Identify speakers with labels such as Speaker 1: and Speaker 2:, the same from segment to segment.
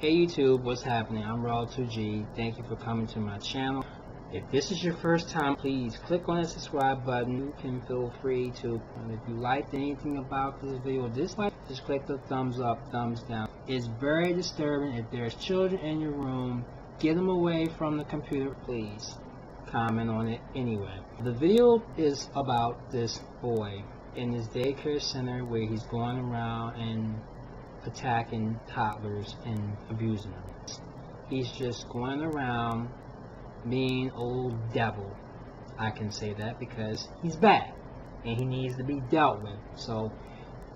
Speaker 1: Hey YouTube, what's happening? I'm Raw2G. Thank you for coming to my channel. If this is your first time, please click on the subscribe button. You can feel free to, and if you liked anything about this video or dislike, just click the thumbs up, thumbs down. It's very disturbing. If there's children in your room, get them away from the computer, please. Comment on it anyway. The video is about this boy in this daycare center where he's going around and attacking toddlers and abusing them. He's just going around being old devil. I can say that because he's bad and he needs to be dealt with. So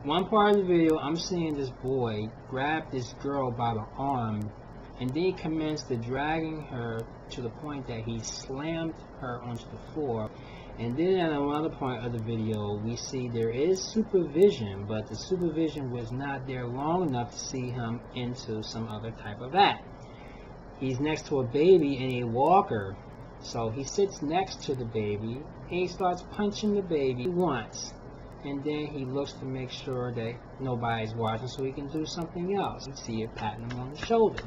Speaker 1: one part of the video, I'm seeing this boy grab this girl by the arm and then commenced to dragging her to the point that he slammed her onto the floor. And then at another point of the video, we see there is supervision, but the supervision was not there long enough to see him into some other type of act. He's next to a baby in a walker, so he sits next to the baby and he starts punching the baby once, and then he looks to make sure that nobody's watching so he can do something else. You see it patting him on the shoulder.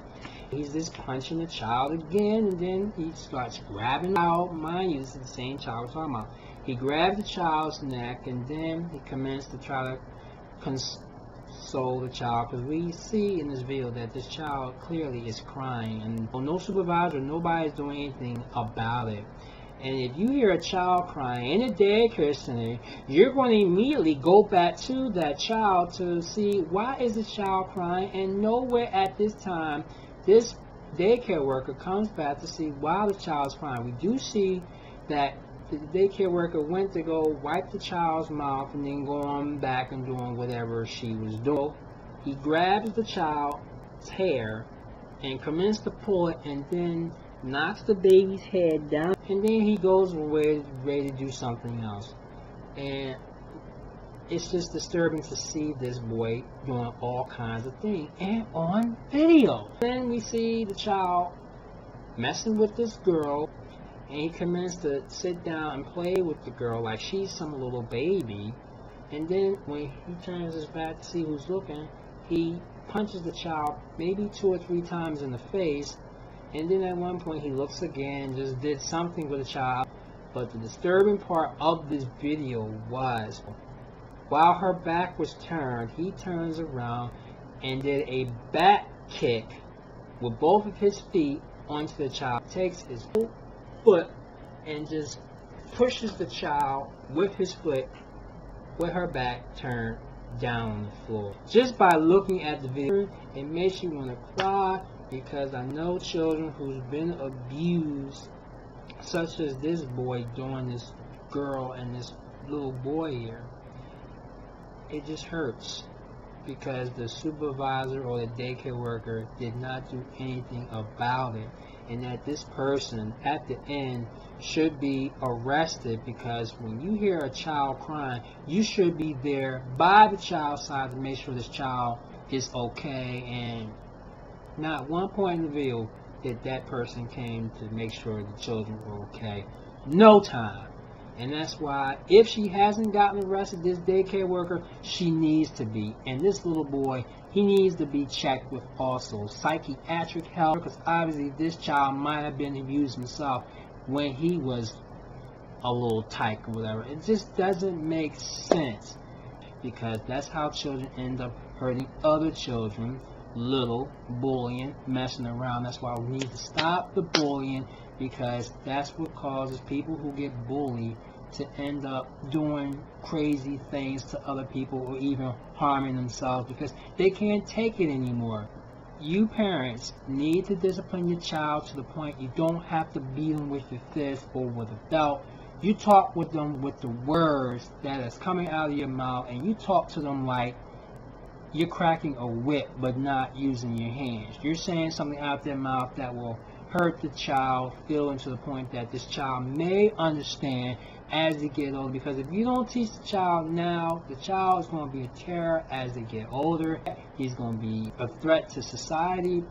Speaker 1: He's just punching the child again, and then he starts grabbing the child. Mind you, this is the same child we're talking about. He grabs the child's neck, and then he commenced to try to console the child, because we see in this video that this child clearly is crying, and no supervisor, nobody's doing anything about it. And if you hear a child crying in a daycare center, you're going to immediately go back to that child to see why is the child crying, and nowhere at this time this daycare worker comes back to see why the child's crying. We do see that the daycare worker went to go wipe the child's mouth and then go on back and doing whatever she was doing. He grabs the child's hair and commences to pull it, and then knocks the baby's head down, and then he goes away ready to do something else. And it's just disturbing to see this boy doing all kinds of things, and on video. Then we see the child messing with this girl, and he commences to sit down and play with the girl like she's some little baby. And then when he turns his back to see who's looking, he punches the child maybe 2 or 3 times in the face. And then at one point he looks again, just did something with the child. But the disturbing part of this video was, while her back was turned, he turns around and did a back kick with both of his feet onto the child. Takes his foot and just pushes the child with his foot with her back turned down on the floor. Just by looking at the video, it makes you want to cry, because I know children who's been abused, such as this boy doing this girl and this little boy here. It just hurts because the supervisor or the daycare worker did not do anything about it, and that this person at the end should be arrested, because when you hear a child crying, you should be there by the child's side to make sure this child is okay. And not one point in the video did that person came to make sure the children were okay. No time. And that's why, if she hasn't gotten arrested, this daycare worker, she needs to be. And this little boy, he needs to be checked with also psychiatric help, because obviously this child might have been abused himself when he was a little tyke or whatever. It just doesn't make sense, because that's how children end up hurting other children. Little bullying, messing around. That's why we need to stop the bullying, because that's what causes people who get bullied to end up doing crazy things to other people, or even harming themselves, because they can't take it anymore. You parents need to discipline your child to the point you don't have to beat them with your fist or with a belt. You talk with them with the words that is coming out of your mouth, and you talk to them like you're cracking a whip, but not using your hands. You're saying something out their mouth that will hurt the child, feeling to the point that this child may understand as they get older. Because if you don't teach the child now, the child is going to be a terror as they get older. He's going to be a threat to society.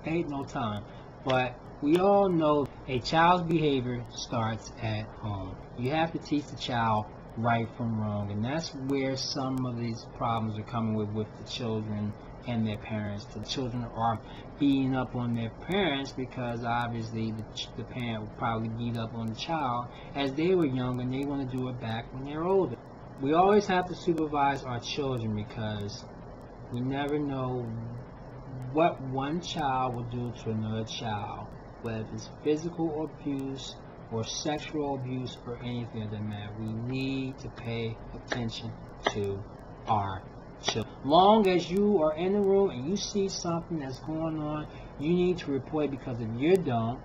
Speaker 1: Ain't no time. But we all know a child's behavior starts at home. You have to teach the child right from wrong, and that's where some of these problems are coming with the children and their parents. The children are beating up on their parents because obviously the parent would probably beat up on the child as they were young, and they want to do it back when they're older. We always have to supervise our children because we never know what one child will do to another child, whether it's physical abuse or sexual abuse or anything of that matter. We need to pay attention to our children. Long as you are in the room and you see something that's going on, you need to report it, because if you don't,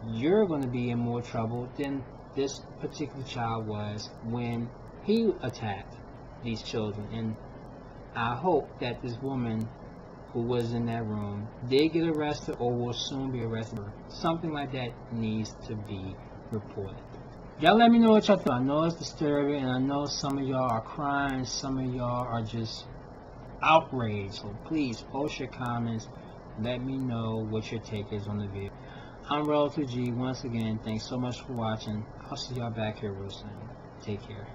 Speaker 1: you're going to be in more trouble than this particular child was when he attacked these children. And I hope that this woman who was in that room did get arrested or will soon be arrested. Something like that needs to be reported. Y'all let me know what y'all think. I know it's disturbing, and I know some of y'all are crying, some of y'all are just outraged. So please post your comments. Let me know what your take is on the video. I'm Relative G. Once again, thanks so much for watching. I'll see y'all back here real soon. Take care.